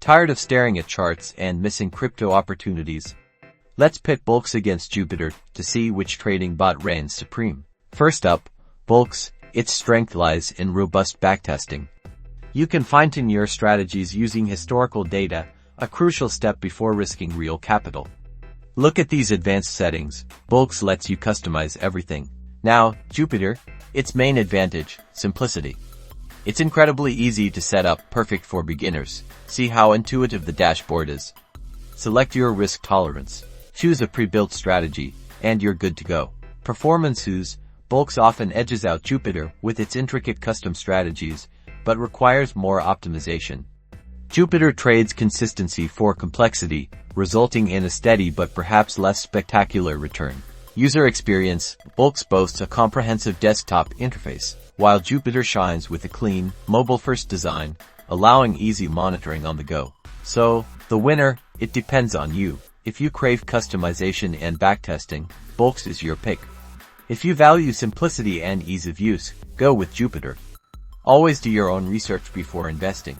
Tired of staring at charts and missing crypto opportunities? Let's pit Bullx against Jupiter to see which trading bot reigns supreme. First up, Bullx. Its strength lies in robust backtesting. You can fine-tune your strategies using historical data, a crucial step before risking real capital. Look at these advanced settings. Bullx lets you customize everything. Now, Jupiter. Its main advantage, simplicity. It's incredibly easy to set up, perfect for beginners. See how intuitive the dashboard is. Select your risk tolerance. Choose a pre-built strategy, and you're good to go. Performance-wise, Bullx often edges out Jupiter with its intricate custom strategies, but requires more optimization. Jupiter trades consistency for complexity, resulting in a steady but perhaps less spectacular return. User experience. Bullx boasts a comprehensive desktop interface, while Jupiter shines with a clean, mobile-first design, allowing easy monitoring on the go. So, the winner, it depends on you. If you crave customization and backtesting, Bullx is your pick. If you value simplicity and ease of use, go with Jupiter. Always do your own research before investing.